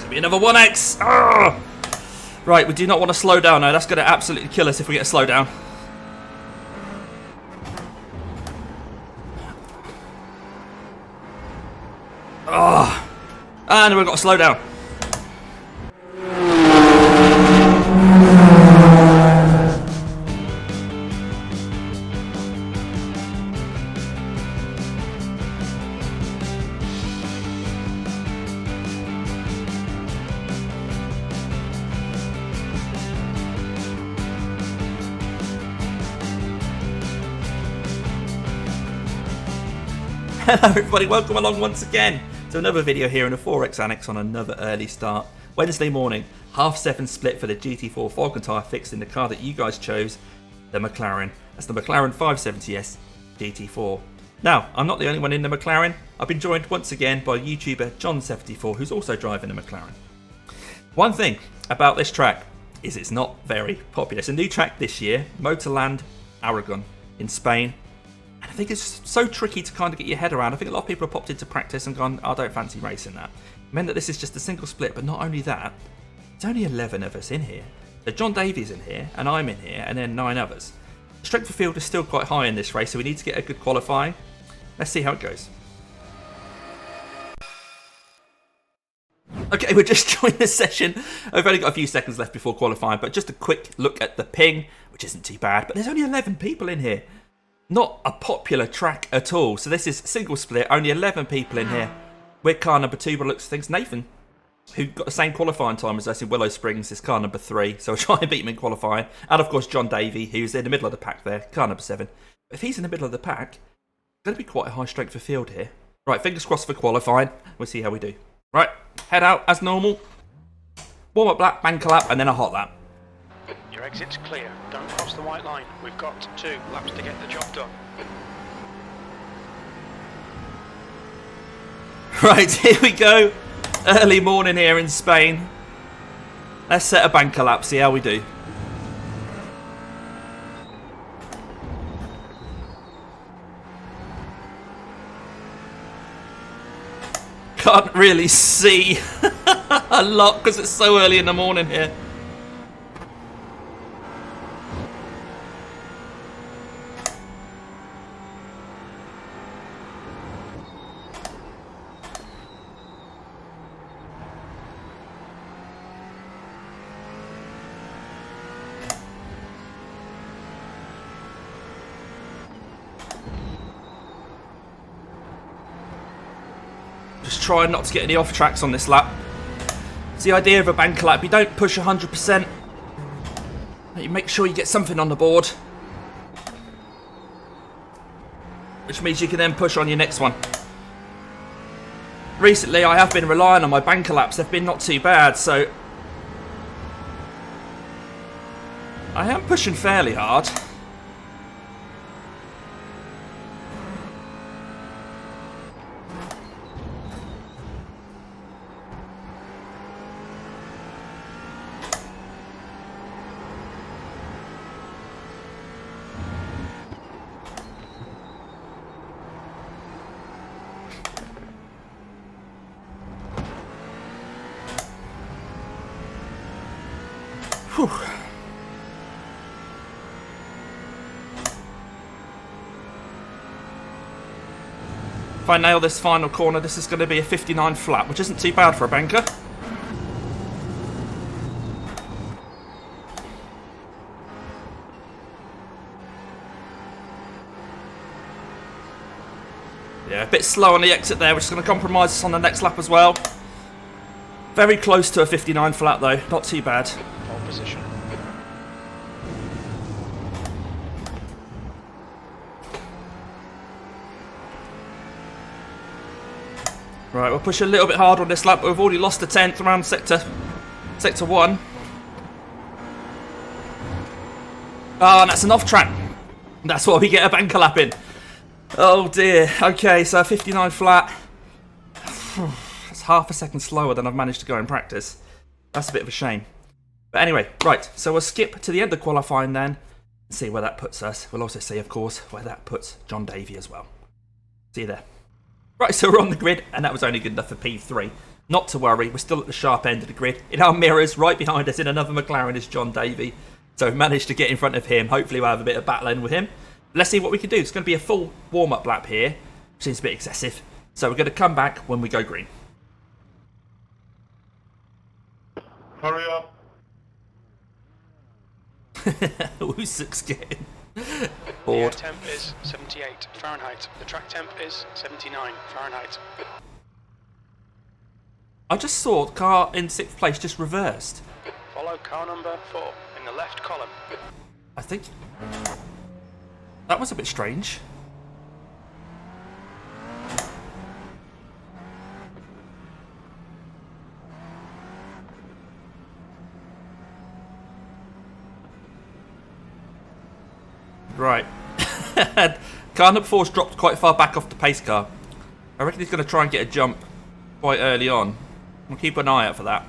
going to be another 1x. Ugh. Right, we do not want to slow down now. That's going to absolutely kill us if we get a slowdown. Oh. And we've got to slow down. Hello everybody, welcome along once again to another video here in a 4X Annex on another early start. Wednesday morning, 7:30 split for the GT4 Falken Tyre fixed in the car that you guys chose, the McLaren. That's the McLaren 570S GT4. Now, I'm not the only one in the McLaren. I've been joined once again by YouTuber John74, who's also driving a McLaren. One thing about this track is it's not very popular. It's a new track this year, Motorland Aragon in Spain. I think it's so tricky to kind of get your head around. I think a lot of people have popped into practice and gone, I don't fancy racing that. It meant that this is just a single split, but not only that, there's only 11 of us in here. So John Davies in here, and I'm in here, and then 9 others. The strength of field is still quite high in this race, so we need to get a good qualifying. Let's see how it goes. Okay, we're just joining the session. I've only got a few seconds left before qualifying, but just a quick look at the ping, which isn't too bad, but there's only 11 people in here. Not a popular track at all. So this is single split, only 11 people in here. We're car number 2 by looks of things. Nathan, who got the same qualifying time as us in Willow Springs, is car number 3. So we'll try and beat him in qualifying. And of course John Davey, who's in the middle of the pack there, car number 7. If he's in the middle of the pack, it's going to be quite a high strength of field here. Right, fingers crossed for qualifying. We'll see how we do. Right, head out as normal. Warm up lap, bank lap, and then a hot lap. Your exit's clear. Don't cross the white line. We've got 2 laps to get the job done. Right, here we go. Early morning here in Spain. Let's set a banker lap, see how we do. Can't really see a lot because it's so early in the morning here. Just try not to get any off tracks on this lap. It's the idea of a banker lap. You don't push 100%. You make sure you get something on the board. Which means you can then push on your next one. Recently I have been relying on my banker laps. They've been not too bad, so I am pushing fairly hard. Whew. If I nail this final corner, this is going to be a 59 flat, which isn't too bad for a banker. Yeah, a bit slow on the exit there, which is going to compromise us on the next lap as well. Very close to a 59 flat though, not too bad. Pole position. Right, we'll push a little bit harder on this lap, but we've already lost the 10th around sector 1. Oh, and that's an off track. That's why we get a banker lap in. Oh dear. Okay, so 59 flat. That's half a second slower than I've managed to go in practice. That's a bit of a shame. But anyway, right, so we'll skip to the end of qualifying then and see where that puts us. We'll also see, of course, where that puts John Davey as well. See you there. Right, so we're on the grid, and that was only good enough for P3. Not to worry, we're still at the sharp end of the grid. In our mirrors, right behind us in another McLaren is John Davey. So we've managed to get in front of him. Hopefully we'll have a bit of battling with him. Let's see what we can do. It's going to be a full warm-up lap here. Seems a bit excessive. So we're going to come back when we go green. Hurry up. Usuk's getting The bored. air temp is 78 Fahrenheit. The track temp is 79 Fahrenheit. I just saw the car in 6th place just reversed. Follow car number 4 in the left column. I think that was a bit strange. Right. Car number 4's dropped quite far back off the pace car. I reckon he's going to try and get a jump quite early on. We'll keep an eye out for that.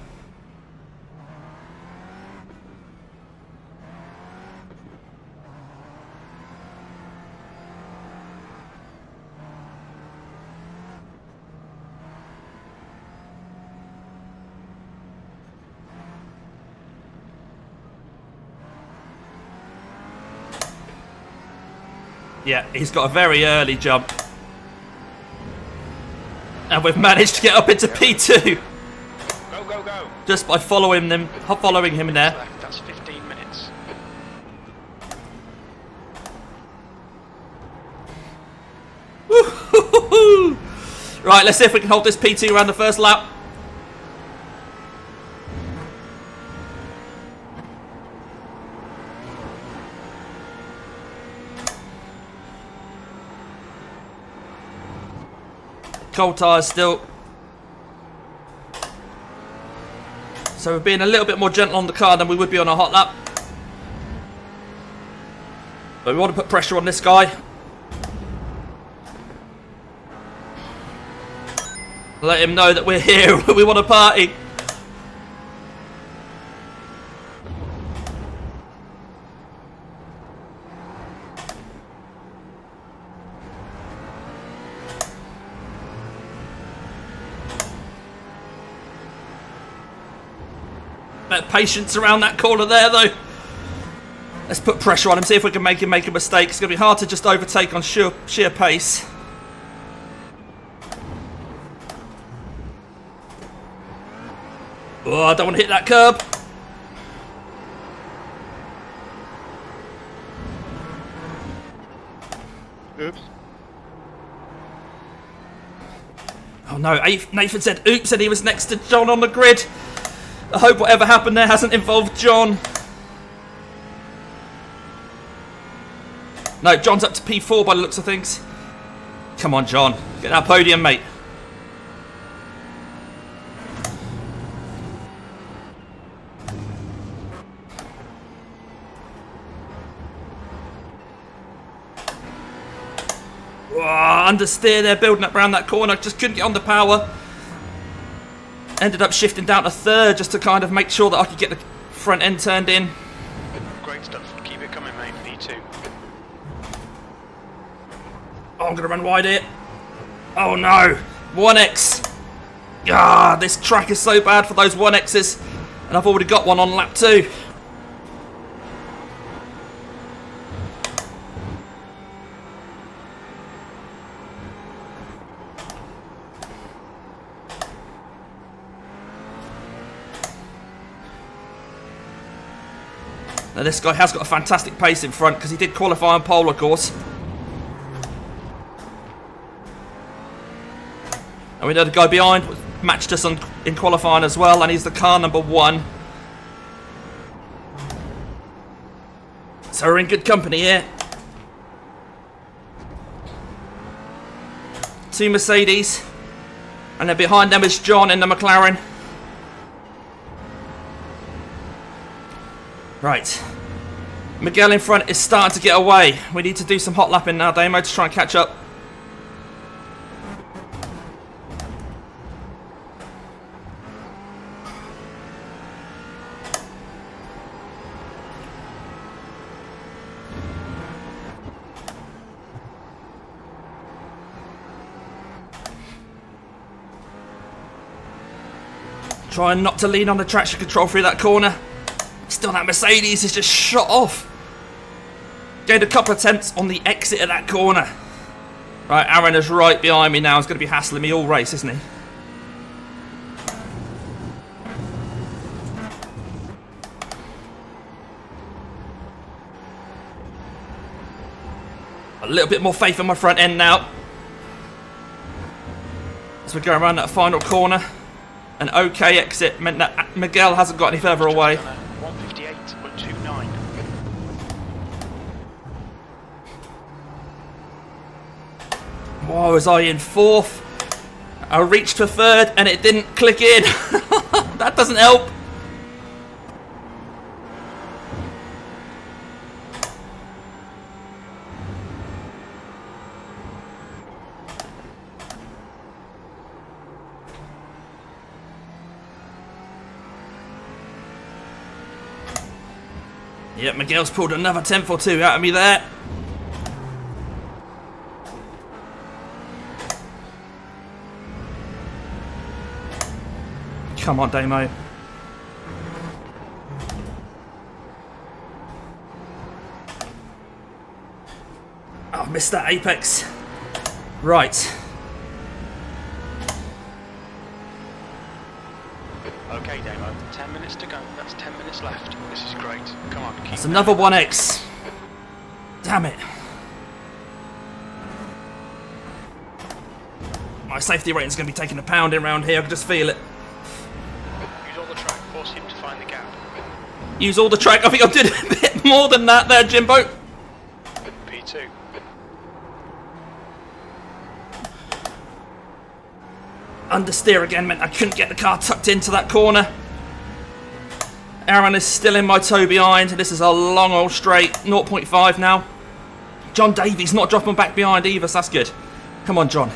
Yeah, he's got a very early jump. And we've managed to get up into P2. Go, go, go. Just by following him in there. Left, that's 15 minutes. Woo-hoo-hoo-hoo. Right, let's see if we can hold this P2 around the first lap. Cold tyres still. So we're being a little bit more gentle on the car than we would be on a hot lap. But we want to put pressure on this guy. Let him know that we're here, we want to party. Bit of patience around that corner there though. Let's put pressure on him, see if we can make him make a mistake. It's going to be hard to just overtake on sheer pace. Oh, I don't want to hit that curb. Oops. Oh no, Nathan said oops and he was next to John on the grid. I hope whatever happened there hasn't involved John. No, John's up to P4 by the looks of things. Come on, John. Get that podium, mate. Whoa, understeer there, building up around that corner. Just couldn't get on the power. Ended up shifting down to 3rd just to kind of make sure that I could get the front end turned in. Great stuff. Keep it coming, mate. P2. Oh, I'm going to run wide here. Oh no. 1X. Ah, this track is so bad for those 1Xs. And I've already got one on lap 2. Now this guy has got a fantastic pace in front because he did qualify on pole, of course. And we know the guy behind matched us in qualifying as well, and he's the car number 1. So we're in good company here. 2 Mercedes. And then behind them is John in the McLaren. Right. Miguel in front is starting to get away. We need to do some hot lapping now, Damo, to try and catch up. Trying not to lean on the traction control through that corner. Still, that Mercedes is just shot off. Gained a couple of attempts on the exit of that corner. Right, Aaron is right behind me now. He's going to be hassling me all race, isn't he? A little bit more faith in my front end now. As we go around that final corner. An okay exit meant that Miguel hasn't got any further away. 158.29. Why was I in fourth? I reached for third and it didn't click in. That doesn't help. Yep, Miguel's pulled another 10th or 2 out of me there. Come on, Damo. Oh, I missed that apex. Right. Okay, Damo. 10 minutes to go. That's 10 minutes left. This is great. Come on, keep That's another 1x. Damn it. My safety rating's going to be taking a pounding around here. I can just feel it. Use all the track. Force him to find the gap. Use all the track. I think I'm doing a bit more than that there, Jimbo. P2. Understeer again meant I couldn't get the car tucked into that corner. Aaron is still in my toe behind. This is a long old straight. 0.5 now. John Davies not dropping back behind either, so that's good. Come on, John.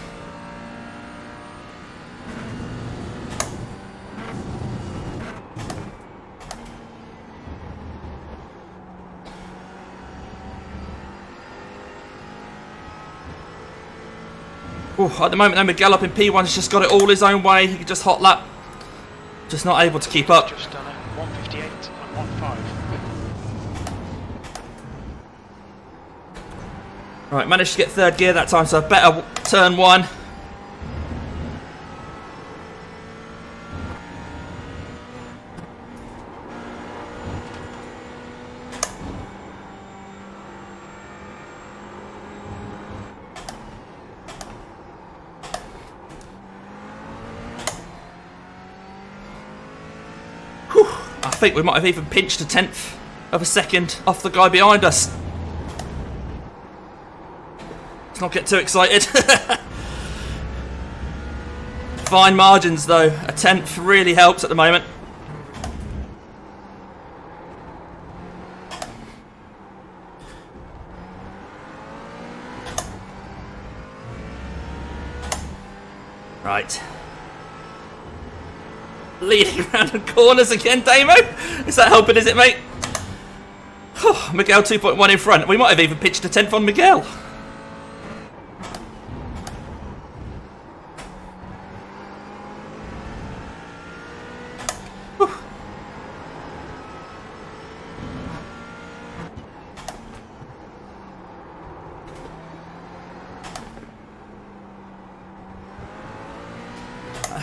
Ooh, at the moment, though, Miguel up in P1's just got it all his own way. He can just hot lap. Just not able to keep up. Just done a 158.15. Right, managed to get third gear that time, so better turn one. I think we might have even pinched a 10th of a second off the guy behind us. Let's not get too excited. Fine margins though. A 10th really helps at the moment. Right. Leading around the corners again, Damo. Is that helping, is it, mate? Miguel 2.1 in front. We might have even pitched a 10th on Miguel.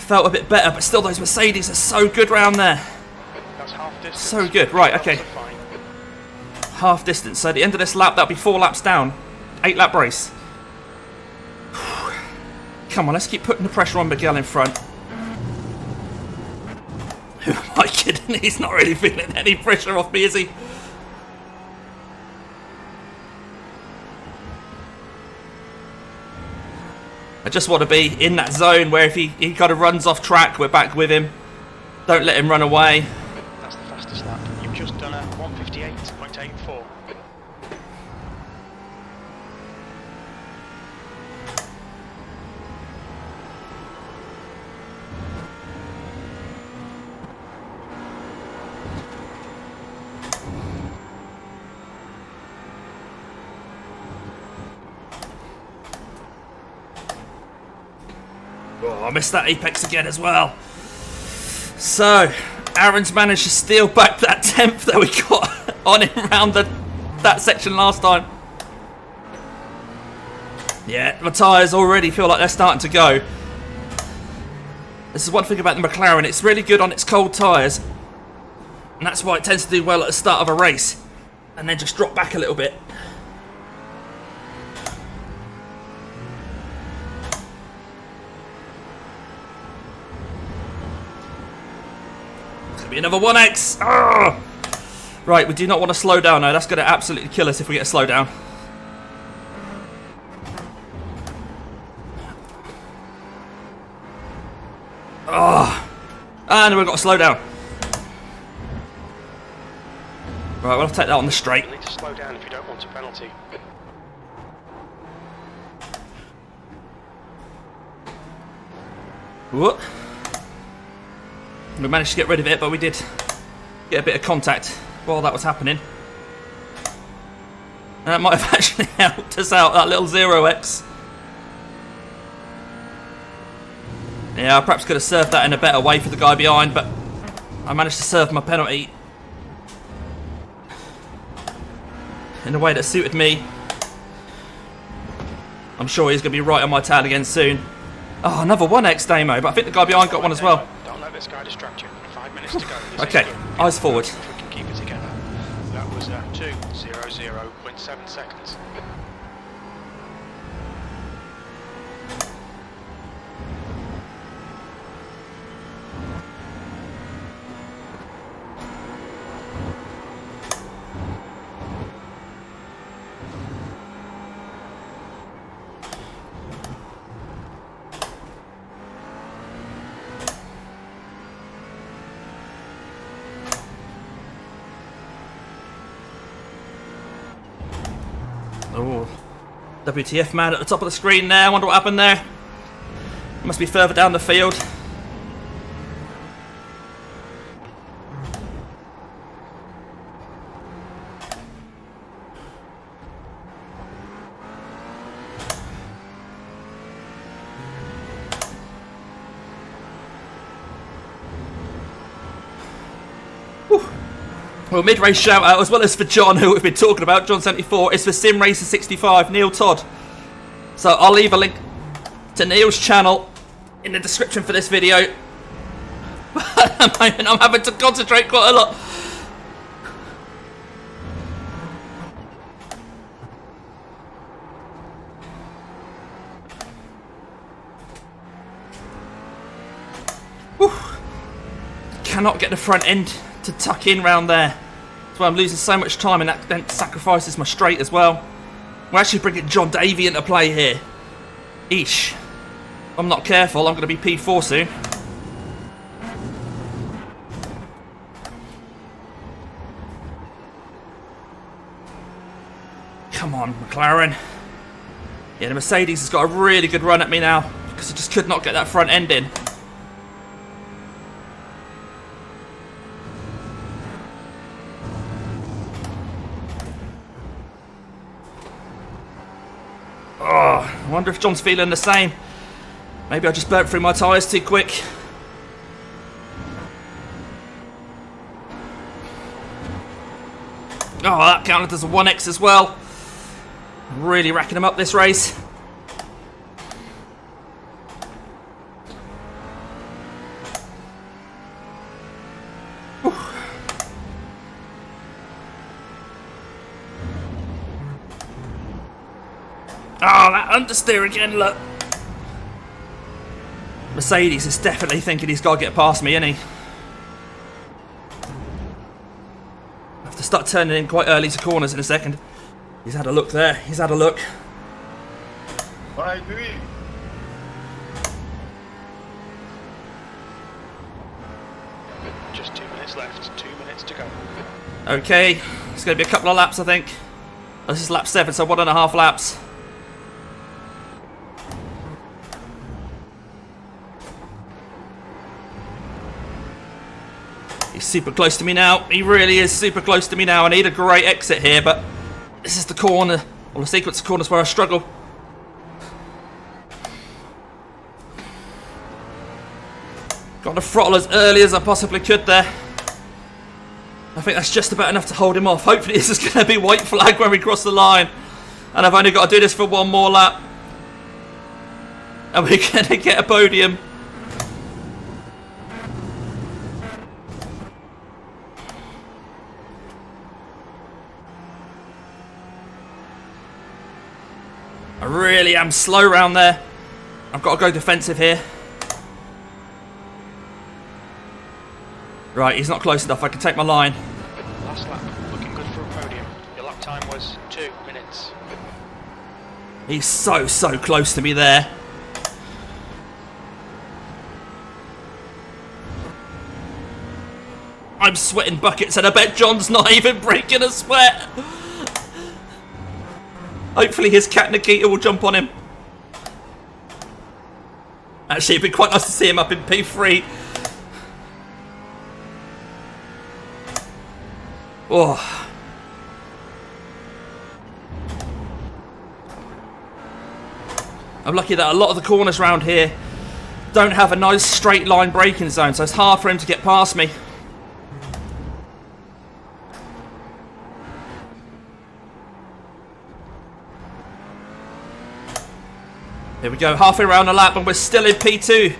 Felt a bit better, but still those Mercedes are so good round there. That's half distance. So good. Right, okay. Half distance. So at the end of this lap, that'll be 4 laps down. 8 lap race. Come on, let's keep putting the pressure on Miguel in front. Who am I kidding? He's not really feeling any pressure off me, is he? I just want to be in that zone where if he kind of runs off track, we're back with him. Don't let him run away. That's the fastest lap. You've just done a 158.84. Oh, I missed that apex again as well. So, Aaron's managed to steal back that 10th that we got on him around that section last time. Yeah, my tyres already feel like they're starting to go. This is one thing about the McLaren, it's really good on its cold tyres. And that's why it tends to do well at the start of a race. And then just drop back a little bit. It's going to be another 1x. Arrgh! Right, we do not want to slow down now. That's going to absolutely kill us if we get a slow down. Oh, and we've got to slow down. Right, we'll have to take that on the straight. You need to slow down if you don't want a penalty. Whoop. We managed to get rid of it, but we did get a bit of contact while that was happening. And that might have actually helped us out, that little 0x. Yeah, I perhaps could have served that in a better way for the guy behind, but I managed to serve my penalty in a way that suited me. I'm sure he's going to be right on my tail again soon. Oh, another 1x Damo, but I think the guy behind got one as well. Don't let this guy distract you. 5 minutes to go. Okay, eyes forward. If we can keep it together. That was 2:00.7 seconds. Oh, WTF man at the top of the screen there. I wonder what happened there. Must be further down the field. Whew. Well, mid-race shout out, as well as for John, who we've been talking about, John74, is for SimRacer65, Neil Todd. So I'll leave a link to Neil's channel in the description for this video. At the moment, I'm having to concentrate quite a lot. Whew. Cannot get the front end to tuck in round there. That's why I'm losing so much time, and that then sacrifices my straight as well. We're actually bringing John Davey into play here. Eesh. If I'm not careful, I'm going to be P4 soon. Come on, McLaren. Yeah, the Mercedes has got a really good run at me now, because I just could not get that front end in. I wonder if John's feeling the same. Maybe I just burnt through my tyres too quick. Oh, that counted as a 1x as well. Really racking them up this race. Whew. Oh, that understeer again, look. Mercedes is definitely thinking he's got to get past me, isn't he? I have to start turning in quite early to corners in a second. He's had a look there. He's had a look. What are you doing? Just 2 minutes left. 2 minutes to go. Okay, it's going to be a couple of laps, I think. Oh, this is lap 7, so 1.5 laps. He's super close to me now. He really is super close to me now. I need a great exit here, but this is the corner, or the sequence of corners where I struggle. Got the throttle as early as I possibly could there. I think that's just about enough to hold him off. Hopefully this is going to be white flag when we cross the line. And I've only got to do this for one more lap. And we're going to get a podium. I really am slow round there. I've got to go defensive here. Right, he's not close enough. I can take my line. Last lap, looking good for a podium. Your lap time was 2 minutes. He's so close to me there. I'm sweating buckets and I bet John's not even breaking a sweat. Hopefully his cat Nikita will jump on him. Actually, it'd be quite nice to see him up in P3. Oh. I'm lucky that a lot of the corners around here don't have a nice straight line braking zone, so it's hard for him to get past me. Here we go, halfway around the lap and we're still in P2.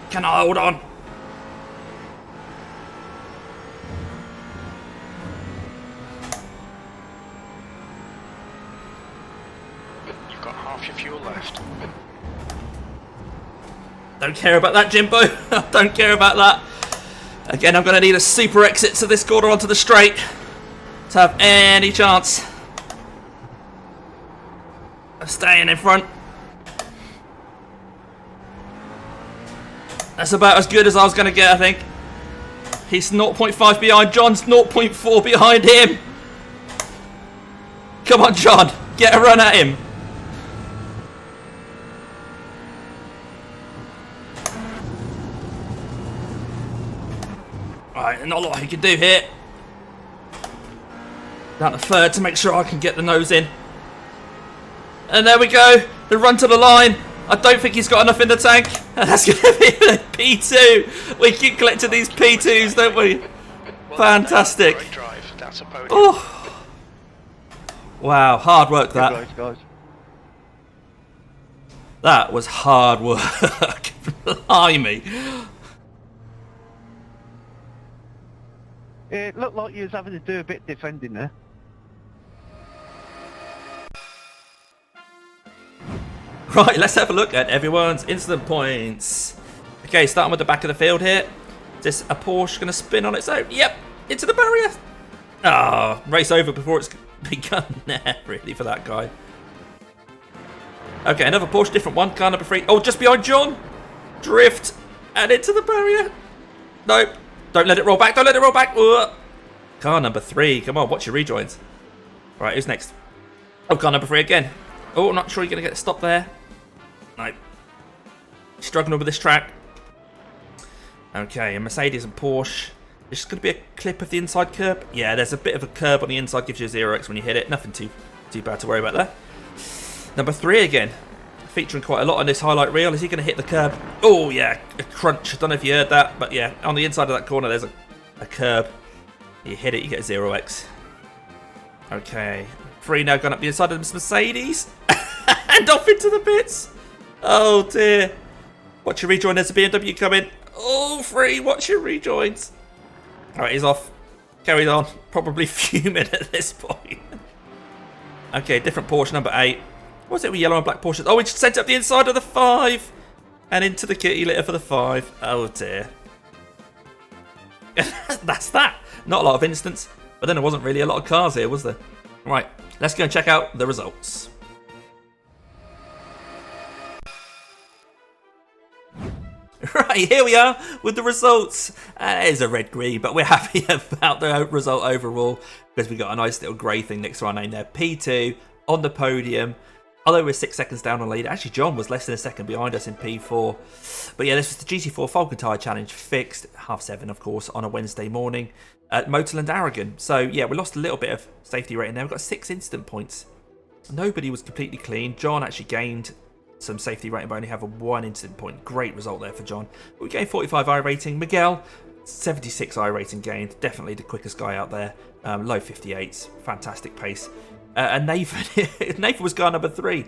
Can I hold on? You've got half your fuel left. Don't care about that, Jimbo. Don't care about that. Again, I'm going to need a super exit to this corner onto the straight to have any chance of staying in front. That's about as good as I was going to get, I think. He's 0.5 behind. John's 0.4 behind him. Come on, John. Get a run at him. Right, not a lot he can do here. Down to third to make sure I can get the nose in. And there we go. The run to the line. I don't think he's got enough in the tank. And that's going to be the P2. We keep collecting these P2s, don't we? Fantastic. Great drive. That's a podium. Oh. Wow, hard work that. Guys. That was hard work. Blimey. It looked like you was having to do a bit defending there. Right, let's have a look at everyone's incident points. Okay, starting with the back of the field here. Is this a Porsche going to spin on its own? Yep, into the barrier. Ah, race over before it's begun there, really, for that guy. Okay, another Porsche, different one. Car number 3. Oh, just behind John. Drift and into the barrier. Nope. Don't let it roll back. Don't let it roll back. Ugh. Car number 3. Come on, watch your rejoins. Right, who's next? Oh, car number 3 again. Oh, I'm not sure you're going to get stopped there. No. Struggling with this track. Okay, a Mercedes and Porsche. There's just going to be a clip of the inside curb. Yeah, there's a bit of a curb on the inside. Gives you a 0x when you hit it. Nothing too bad to worry about there. Number 3 again. Featuring quite a lot on this highlight reel. Is he going to hit the curb? Oh, yeah. A crunch. I don't know if you heard that. But yeah, on the inside of that corner, there's a curb. You hit it, you get a 0x. Okay. 3 now going up the inside of this Mercedes. And off into the pits. Oh, dear. Watch your rejoin. There's a BMW coming. Oh, 3. Watch your rejoins. All right, he's off. Carries on. Probably fuming at this point. Okay, different Porsche, number 8. What's it with yellow and black Porsches? Oh, we just sent it up the inside of the 5. And into the kitty litter for the 5. Oh, dear. That's that. Not a lot of instance. But then there wasn't really a lot of cars here, was there? Right, let's go and check out the results. Right, here we are with the results. It is a red green, but we're happy about the result overall because we got a nice little grey thing next to our name there. P2 on the podium. Although we're 6 seconds down on lead. Actually, John was less than a second behind us in P4. But yeah, this was the GT4 Falken Tyre Challenge, fixed 7:30, of course, on a Wednesday morning at Motorland Aragon. So yeah, we lost a little bit of safety rating there. We've got 6 incident points. Nobody was completely clean. John actually gained some safety rating, but only have a 1 incident point. Great result there for John. We gained 45 iRating. Miguel, 76 iRating gained. Definitely the quickest guy out there. Low 58s. Fantastic pace. And Nathan, Nathan was car number 3.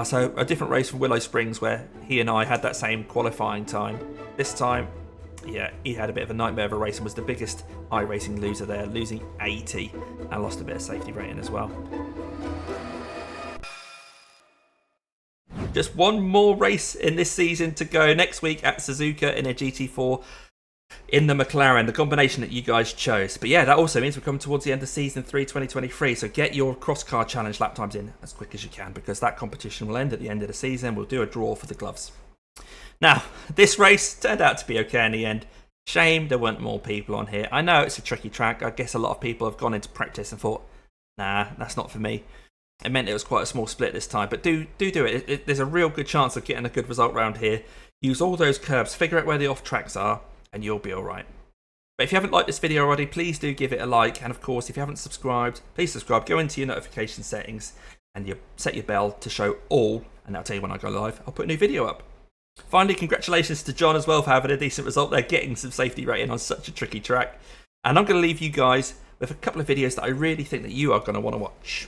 So a different race from Willow Springs where he and I had that same qualifying time. This time, yeah, he had a bit of a nightmare of a race and was the biggest iRacing loser there, losing 80 and lost a bit of safety rating as well. Just one more race in this season to go next week at Suzuka in a GT4 in the McLaren, the combination that you guys chose. But yeah, that also means we're coming towards the end of season 3 2023, so get your cross car challenge lap times in as quick as you can, because that competition will end at the end of the season. We'll do a draw for the gloves. Now, this race turned out to be okay in the end. Shame there weren't more people on here. I know it's a tricky track. I guess a lot of people have gone into practice and thought, nah, that's not for me. It meant it was quite a small split this time, but do it. There's a real good chance of getting a good result round here. Use all those curbs, figure out where the off tracks are, and you'll be alright. But if you haven't liked this video already, please do give it a like. And of course, if you haven't subscribed, please subscribe. Go into your notification settings and you set your bell to show all, and that'll tell you when I go live. I'll put a new video up. Finally, congratulations to John as well for having a decent result there, getting some safety rating on such a tricky track. And I'm going to leave you guys with a couple of videos that I really think that you are going to want to watch.